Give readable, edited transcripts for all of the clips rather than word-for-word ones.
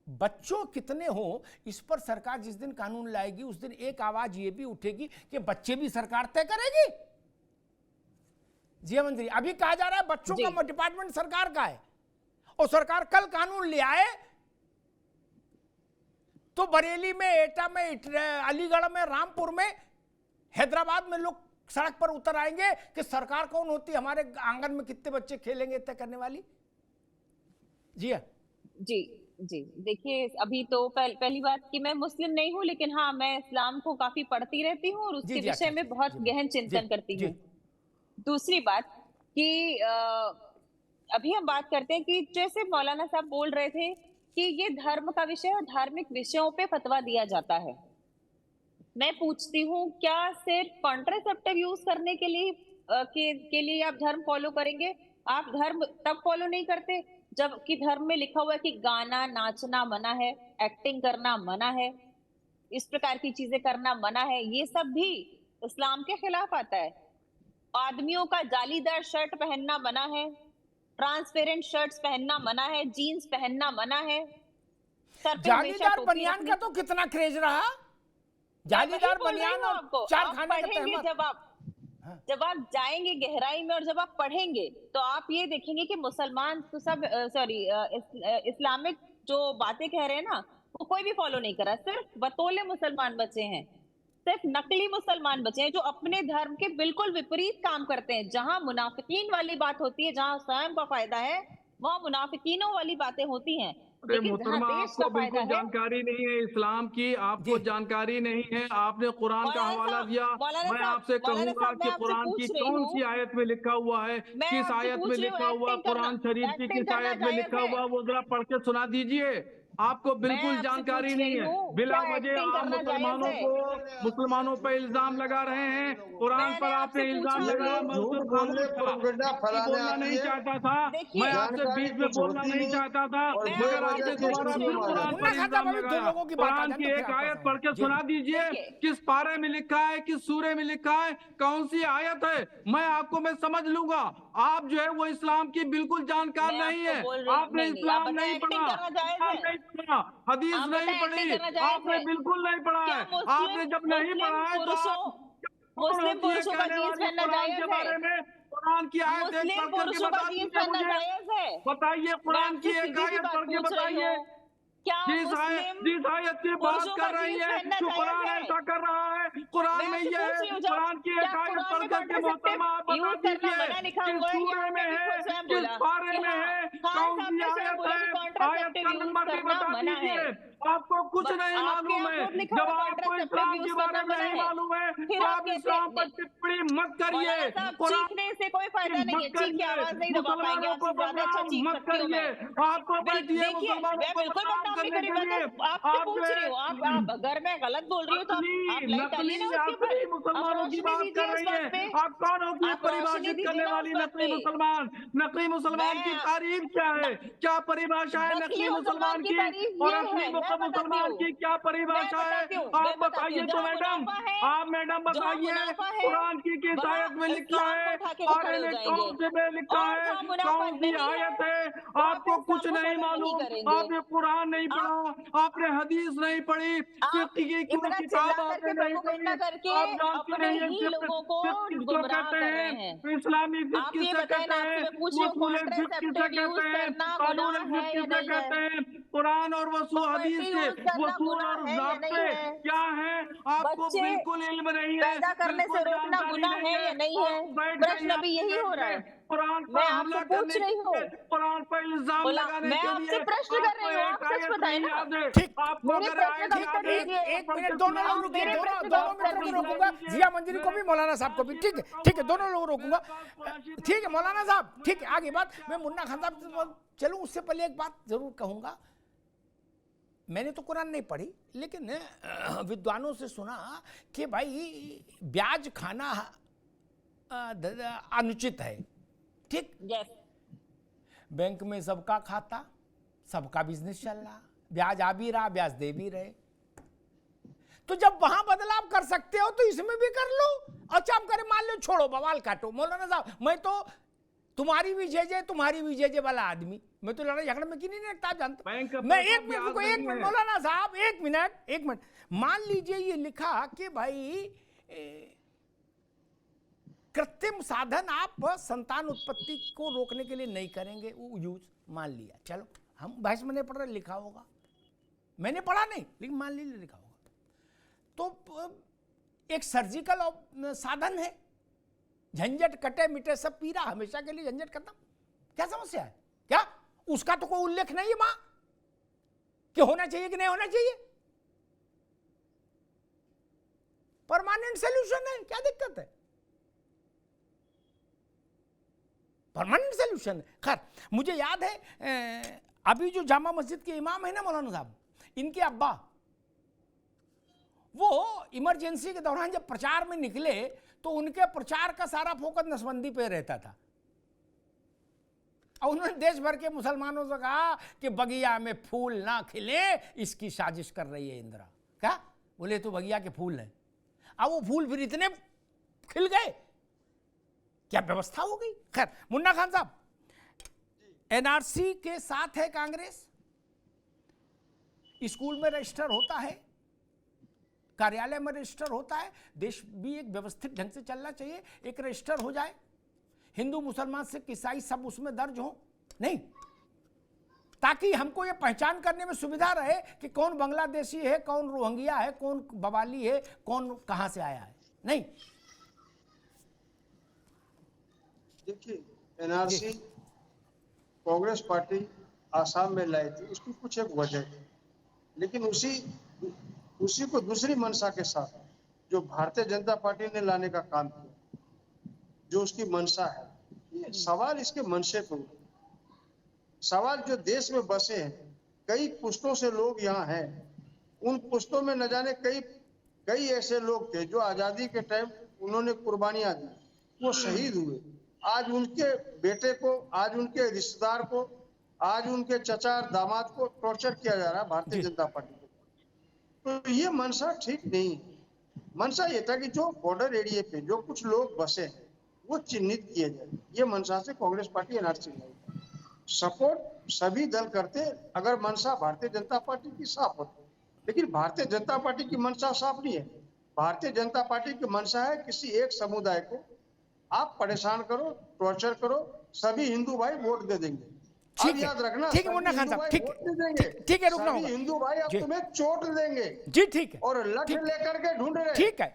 बच्चों कितने हो इस पर सरकार जिस दिन कानून लाएगी उस दिन एक आवाज ये भी उठेगी कि बच्चे भी सरकार तय करेगी। जी मंत्री, अभी कहा जा रहा है बच्चों का डिपार्टमेंट सरकार का है, और सरकार कल कानून ले आए तो बरेली में, एटा में, अलीगढ़ में, रामपुर में, हैदराबाद में लोग सड़क पर उतर आएंगे कि सरकार कौन होती है, हमारे आंगन में कितने बच्चे खेलेंगे तय करने वाली। जी हाँ जी जी, देखिए अभी तो पहली बात कि मैं मुस्लिम नहीं हूँ, लेकिन हाँ मैं इस्लाम को काफी पढ़ती रहती हूँ और उसके विषय में बहुत गहन चिंतन करती हूँ। दूसरी बात कि अभी हम बात करते हैं कि जैसे मौलाना साहब बोल रहे थे कि ये धर्म का विषय और धार्मिक विषयों पे फतवा दिया जाता है। मैं पूछती हूँ, क्या सिर्फ कॉन्ट्रासेप्टिव यूज करने के लिए आप धर्म फॉलो करेंगे? आप धर्म तब फॉलो नहीं करते जबकि धर्म में लिखा हुआ है कि गाना नाचना मना है, एक्टिंग करना मना है, इस प्रकार की चीजें करना मना है। ये सब भी इस्लाम के खिलाफ आता है। आदमियों का जालीदार शर्ट पहनना मना है, ट्रांसपेरेंट शर्ट्स पहनना मना है, जीन्स पहनना मना है, सर पे जालीदार बनियान का तो कितना क्रेज रहा। जालीदार बनियान और चार खाने का तहमत। जब आप जाएंगे गहराई में और जब आप पढ़ेंगे तो आप ये देखेंगे कि मुसलमान तो सब इस्लामिक जो बातें कह रहे हैं ना, वो कोई भी फॉलो नहीं कर रहा। सिर्फ बतौले मुसलमान बचे हैं, सिर्फ नकली मुसलमान बचे हैं जो अपने धर्म के बिल्कुल विपरीत काम करते हैं। जहां मुनाफिकीन वाली बात होती है, जहां स्वयं का फायदा है, वहां मुनाफिकीनों वाली बातें होती हैं। मोहतरमा, आपको बिल्कुल जानकारी नहीं है इस्लाम की, आपको जानकारी नहीं है। आपने कुरान का हवाला दिया। मैं आपसे कहूंगा कि कुरान की कौन सी आयत में लिखा हुआ है, किस आयत में लिखा हुआ, कुरान शरीफ की किस आयत में लिखा हुआ, वो जरा पढ़ के सुना दीजिए। आपको बिल्कुल जानकारी नहीं है। बिला वजह आप मुसलमानों पर इल्जाम लगा रहे हैं। कुरान पर आपने इल्जाम लगाया। मैं बोलना नहीं चाहता था, मैं आपसे बीच में बोलना नहीं चाहता था, मगर आपने दोबारा फिर कुरान पर इल्जाम लगाया। कुरान की एक आयत पढ़ के सुना दीजिए, किस पारे में लिखा है, किस सूरे में लिखा है, कौन सी आयत है। मैं समझ लूंगा। आप जो है वो इस्लाम की बिल्कुल जानकार नहीं है। आपने इस्लाम नहीं पढ़ा, हदीस नहीं पढ़ी, आपने बिल्कुल नहीं पढ़ा है। आपने जब नहीं पढ़ा है तो मुस्लिम पुरुषों का जीन्स पहनना जायज है? बारे में कुरान की आयत एक पढ़ करके बता दीजिए मुझे। बताइए कुरान की एक आयत पढ़ के बताइए। जिस आयत की बात कर रही है जो कुरान ऐसा कर रहा है, कुरान में ये है। कुरान की एक आयत पढ़ करके मोहतरमा आप बता दीजिए किस सूरे में है, किस पारे में है, कौन सी आयत है, आयत का नंबर भी बता दीजिए। आपको कुछ नहीं मालूम है। जब आपको इस्लाम के बारे में नहीं मालूम है तो आप इस्लाम पर टिप्पणी मत करिए। चीखने से कोई फायदा नहीं है, चीख की आवाज नहीं दबा पाएंगे। मुसलमानों को बदनाम मत करिए। आपको बैठिए, मुसलमानों को बदनाम करने के लिए आपसे पूछ रही हूँ। आप अगर मैं गलत बोल रही हूँ तो आप नकली मुसलमानों की बात कर रही है। आप कौन होती है परिभाषित करने वाली नकली मुसलमान? नकली मुसलमान की तारीफ क्या है, क्या परिभाषा है नकली मुसलमान की, और असली मुसलमान की क्या परिभाषा है? आप बताइए तो मैडम, आप मैडम बताइए कुरान की किस आयत में लिखा है, पारे में कौन से में लिखा है, कौन सी आयत है? आपको कुछ नहीं मालूम। आपने कुरान नहीं पढ़ा, आपने हदीस नहीं पढ़ी, फिक्र की कोई किताब आपने नहीं पढ़ी। आप जानते नहीं है किसको कहते हैं, इस्लामी फिक्र किसे कहते हैं, उसूल फिक्र किसे कहते हैं, कानून फिक्र किसे कहते हैं। कुरान और वसूल हदीस के वसूल और ज़ाब्ते क्या है आपको बिल्कुल इल्म नहीं है। पैदा करने से रोकना गुनाह है या नहीं है? प्रश्न अभी यही हो रहा है। कुरान पर हमला पूछ रही हूँ, कुरान पर इल्जाम लगाने मैं आपसे प्रश्न कर रही हूँ, आप सच बताएं ना। एक मिनट, दोनों लोग रुकिए, दोनों मिनटों को रोकूंगा, जिया मंजरी को भी, मौलाना साहब को भी। ठीक है, दोनों लोग रोकूंगा। ठीक है मौलाना साहब, ठीक है, आगे बात। मैं मुन्ना खान साहब चलूं, उससे पहले एक बात जरूर कहूंगा। मैंने तो कुरान नहीं पढ़ी, लेकिन विद्वानों से सुना कि भाई ब्याज खाना अनुचित है। ठीक, बैंक में सबका खाता, सबका बिजनेस चल रहा, ब्याज आ भी रहा, ब्याज दे भी रहे। तो जब वहां बदलाव कर सकते हो तो इसमें भी कर लो। अच्छा हम करें, मान लो, छोड़ो बवाल काटो। मौलाना साहब, मैं तो तुम्हारी भी जय जय वाला आदमी, मैं तो लड़ाई झगड़े में की नहीं रखता, आप जानते। बैंक मैं एक मिनट मौलाना साहब, एक मिनट। मान लीजिए ये लिखा कि भाई कृत्रिम साधन आप संतान उत्पत्ति को रोकने के लिए नहीं करेंगे वो यूज, मान लिया, चलो हम बहस में नहीं पढ़ रहे, लिखा होगा, मैंने पढ़ा नहीं लेकिन मान लीजिए लिखा होगा, तो एक सर्जिकल साधन है, झंझट कटे मिटे सब पीरा, हमेशा के लिए झंझट खत्म, क्या समस्या है? क्या उसका तो कोई उल्लेख नहीं है वहां कि होना चाहिए कि नहीं होना चाहिए, परमानेंट सॉल्यूशन है, क्या दिक्कत है? परमानेंट सॉल्यूशन है। खैर मुझे याद है अभी जो जामा मस्जिद के इमाम है ना मौलाना साहब, इनके अब्बा वो इमरजेंसी के दौरान जब प्रचार में निकले तो उनके प्रचार का सारा फोकस नसबंदी पे रहता था, और उन्होंने देश भर के मुसलमानों से कहा कि बगिया में फूल ना खिले, इसकी साजिश कर रही है इंदिरा। क्या बोले? तो बगिया के फूल है, अब वो फूल फिर इतने खिल गए, क्या व्यवस्था हो गई। खैर मुन्ना खान साहब, एनआरसी के साथ है कांग्रेस, स्कूल में रजिस्टर होता है, कार्यालय में रजिस्टर होता है, देश भी एक व्यवस्थित ढंग से चलना चाहिए, एक रजिस्टर हो जाए, हिंदू मुसलमान सिख ईसाई सब उसमें दर्ज हो, नहीं, ताकि हमको ये पहचान करने में सुविधा रहे कि कौन बांग्लादेशी है, कौन रोहिंग्या है, कौन बवाली है, कौन कहां से आया है। नहीं, देखिए एनआरसी कांग्रेस पार्टी आसाम में लाई थी, उसकी कुछ एक वजह थी, लेकिन उसी को दूसरी मंशा के साथ जो भारतीय जनता पार्टी ने लाने का काम किया, जो उसकी मंशा है, ये सवाल इसके मंशे को, सवाल जो देश में बसे हैं, कई पुश्तों से लोग यहाँ हैं, उन पुश्तों में न जाने कई ऐसे लोग थे जो आजादी के टाइम उन्होंने कुर्बानियां दी, वो शहीद हुए, आज उनके बेटे को, आज उनके रिश्तेदार को, आज उनके चचा दामाद को टॉर्चर किया जा रहा है भारतीय जनता पार्टी को। तो ये मंशा ठीक नहीं है। मंशा ये था कि जो बॉर्डर एरिया पे जो कुछ लोग बसे हैं वो चिन्हित किए जाए, ये मंशा से कांग्रेस पार्टी एनआरसी लाई। सपोर्ट सभी दल करते अगर मंशा भारतीय जनता पार्टी की साफ होती, लेकिन भारतीय जनता पार्टी की मंशा साफ नहीं है। भारतीय जनता पार्टी की मंशा है किसी एक समुदाय को आप परेशान करो, टॉर्चर करो, सभी हिंदू भाई वोट दे देंगे। ठीक याद रखना, ठीक है मुन्ना खान साहब, ठीक है, रुकना होगा, हिंदू भाई अब तुम्हें चोट देंगे जी, ठीक है, और लठ लेकर के ढूंढ रहे, ठीक है,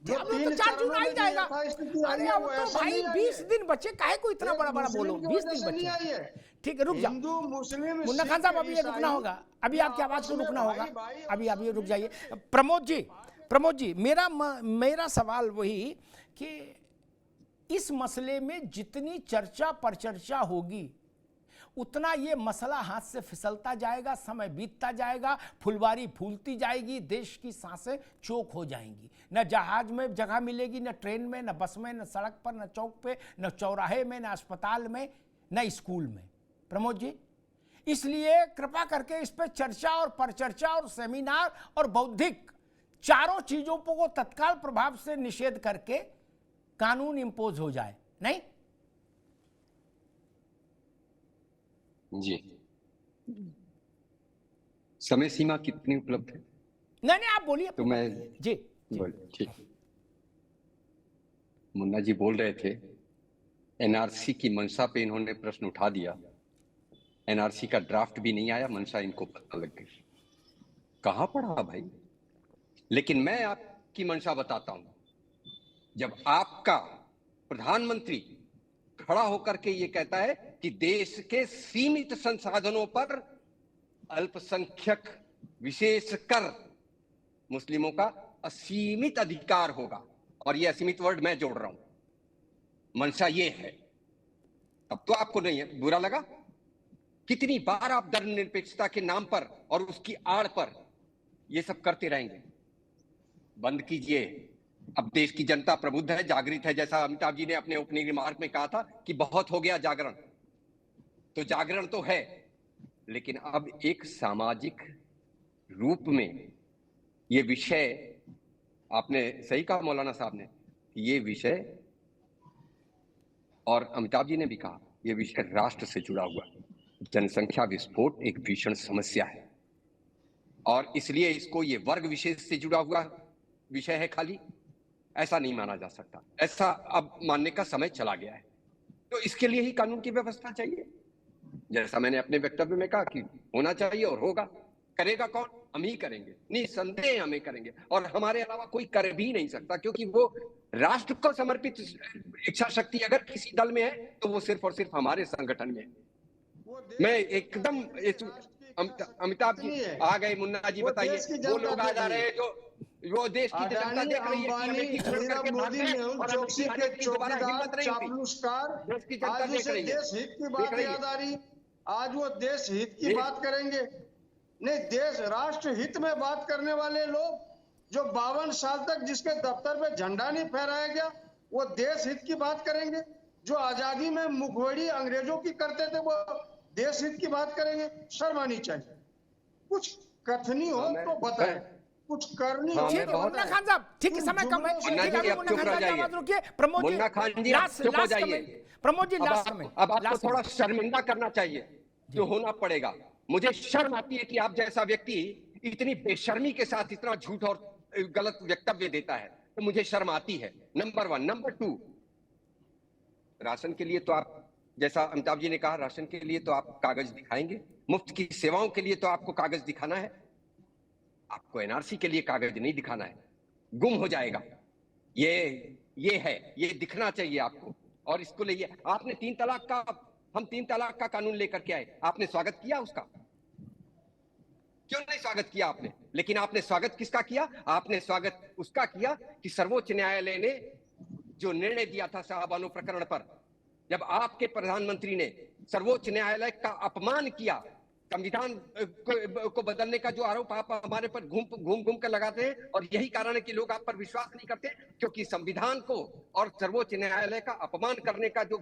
अब तो 4 जून आ ही जाएगा। अरे अब तो भाई 20 दिन बचे, काहे को इतना बड़ा बोलो, 20 दिन बचे, ठीक है, रुक जाओ हिंदू मुस्लिम मुन्ना खान साहब, अभी ये रुकना होगा, अभी आपकी आवाज को रुकना होगा, अभी रुक जाइए। प्रमोद जी, मेरा सवाल वही कि इस मसले में जितनी चर्चा परचर्चा होगी उतना ये मसला हाथ से फिसलता जाएगा, समय बीतता जाएगा, फुलवारी फूलती जाएगी, देश की सांसें चोक हो जाएंगी, न जहाज में जगह मिलेगी, न ट्रेन में, न बस में, न सड़क पर, न चौक पे, न चौराहे में, न अस्पताल में, न स्कूल में। प्रमोद जी, इसलिए कृपा करके इस पर चर्चा और परचर्चा और सेमिनार और बौद्धिक चारों चीजों को तत्काल प्रभाव से निषेध करके कानून इंपोज हो जाए। नहीं जी, समय सीमा कितनी उपलब्ध है? नहीं, आप बोलिए। तो मैं जी बोलिए, ठीक। मुन्ना जी बोल रहे थे एनआरसी की मंशा पे इन्होंने प्रश्न उठा दिया, एनआरसी का ड्राफ्ट भी नहीं आया, मंशा इनको पता लग गई। कहां पढ़ा भाई? लेकिन मैं आपकी मंशा बताता हूं, जब आपका प्रधानमंत्री खड़ा होकर के ये कहता है कि देश के सीमित संसाधनों पर अल्पसंख्यक विशेषकर मुस्लिमों का असीमित अधिकार होगा, और ये असीमित वर्ड मैं जोड़ रहा हूं, मंशा ये है, तब तो आपको नहीं है बुरा लगा? कितनी बार आप धर्मनिरपेक्षता के नाम पर और उसकी आड़ पर ये सब करते रहेंगे? बंद कीजिए। अब देश की जनता प्रबुद्ध है, जागृत है, जैसा अमिताभ जी ने अपने ओपनिंग रिमार्क में कहा था कि बहुत हो गया जागरण, तो जागरण तो है, लेकिन अब एक सामाजिक रूप में ये विषय, आपने सही कहा मौलाना साहब ने, ये विषय, और अमिताभ जी ने भी कहा, ये विषय राष्ट्र से जुड़ा हुआ है। जनसंख्या विस्फोट एक भीषण समस्या है और इसलिए इसको ये वर्ग विशेष से जुड़ा हुआ विषय है खाली, ऐसा नहीं माना जा सकता। ऐसा अब मानने का समय चला गया है। तो इसके लिए ही कानून की व्यवस्था चाहिए, जैसा मैंने अपने वक्तव्य में कहा कि होना चाहिए और होगा। करेगा कौन? हम ही करेंगे, निसंदेह हमें करेंगे, और हमारे अलावा कोई कर भी नहीं सकता, क्योंकि वो राष्ट्र को समर्पित इच्छा शक्ति अगर किसी दल में है तो वो सिर्फ और सिर्फ हमारे संगठन में है। मैं एकदम अमिताभ जी आ गए, मुन्ना जी बताइए, वो लोग आ जा रहे हैं जो वो देश की जनता देख रही है कि हमें छोड़ करके भाग गए और चौकसी के चौकीदार चापलूसकार, आज उसे देश हित की बात याद आ रही, आज वो देश हित की बात करेंगे। नहीं, देश राष्ट्र हित में बात करने वाले लोग जो 52 साल तक जिसके दफ्तर में झंडा नहीं फहराया गया, वो देश हित की बात करेंगे। जो आजादी में मुखबरी अंग्रेजों की करते थे, वो देश हित की बात करेंगे। शर्म आनी चाहिए। कुछ कथनी हो तो बताएं, कुछ करनी हो। ठीक है मुन्ना खान साहब, ठीक है, समय कम है। प्रमोद जी, मुन्ना खान जी चुप हो जाइए। प्रमोद जी लास्ट में अब आपको थोड़ा शर्मिंदा करना चाहिए, जो होना पड़ेगा। मुझे शर्म आती है कि आप जैसा व्यक्ति इतनी बेशर्मी के साथ इतना झूठ और गलत वक्तव्य देता है, तो मुझे शर्म आती है, नंबर 1। नंबर 2, राशन के लिए तो आप, जैसा अमिताभ जी ने कहा, राशन के लिए तो आप कागज दिखाएंगे, मुफ्त की सेवाओं के लिए तो आपको कागज दिखाना है, आपको एनआरसी के लिए कागज नहीं दिखाना है, गुम हो जाएगा। ये है, ये दिखना चाहिए आपको। और इसको लिए आपने 3 तलाक का, हम 3 तलाक का कानून लेकर के आए, आपने स्वागत किया उसका? क्यों नहीं स्वागत किया आपने? लेकिन आपने स्वागत किसका किया? आपने स्वागत उसका किया कि सर्वोच्च न्यायालय ने जो निर्णय दिया था शाहबानो प्रकरण पर, जब आपके प्रधानमंत्री ने सर्वोच्च न्यायालय का अपमान किया, संविधान को बदलने का जो आरोप आप हमारे पर घूम कर लगाते हैं, और यही कारण है कि लोग आप पर विश्वास नहीं करते, क्योंकि संविधान को और सर्वोच्च न्यायालय का अपमान करने का जो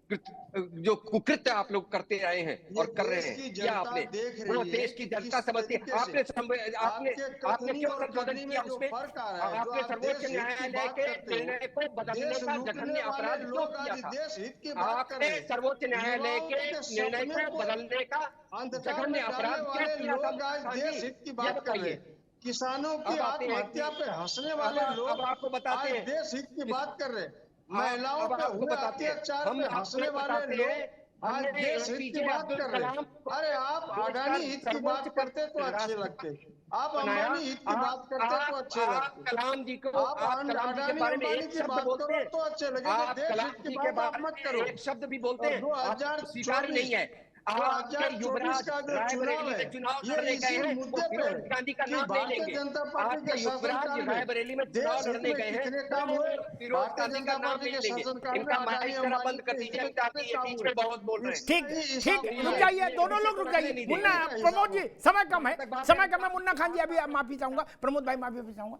कुकृत्य आप लोग करते आए हैं और कर रहे हैं, क्या आपने वो देश की जनता समझती है? आपने क्यों संशोधन किया उसमें? आपने सर्वोच्च न्यायालय के निर्णय को बदलने का जघन्य अपराध क्यों किया था? आपने सर्वोच्च न्यायालय के निर्णय को बदलने का जघन्य अपराध क्या किया था? देश हित की बात कर रहे हैं। किसानों की आत्महत्या पे हंसने वाले लोग आपको बताते हैं देश हित की बात कर रहे हैं। महिलाओं पे हुए अत्याचार पे हंसने वाले लोग आज देश हित की बात कर रहे हैं। अरे आप अडानी हित की बात करते तो अच्छे लगते, आप अंबानी हित की बात करते तो अच्छे लगते, कलाम जी को आप अडानी अंबानी की बात करो तो अच्छे लगे, देश हित की बात मत करो। एक शब्द भी बोलते हैं, 2024 नहीं है। का जो चुनाव है, ये इसी मुद्दे पे गांधी का नाम नहीं भारतीय लेंगे। जनता पार्टी के शासनकाल में रायबरेली में चुनाव लड़ने गए हैं, कितने काम हुए, भारतीय गांधी जनता का नाम पार्टी नहीं के लेंगे। शासनकाल में इनका अडानी माइक जरा बंद कर अंबानी दीजिए, के बीच में बहुत बोल रहे हैं। ठीक, रुक जाइए, दोनों लोग रुक जाइए। मुन्ना, प्रमोद जी, समय कम है, समय कम है। मुन्ना खान जी, अभी माफी चाहूंगा, प्रमोद भाई माफी चाहूंगा।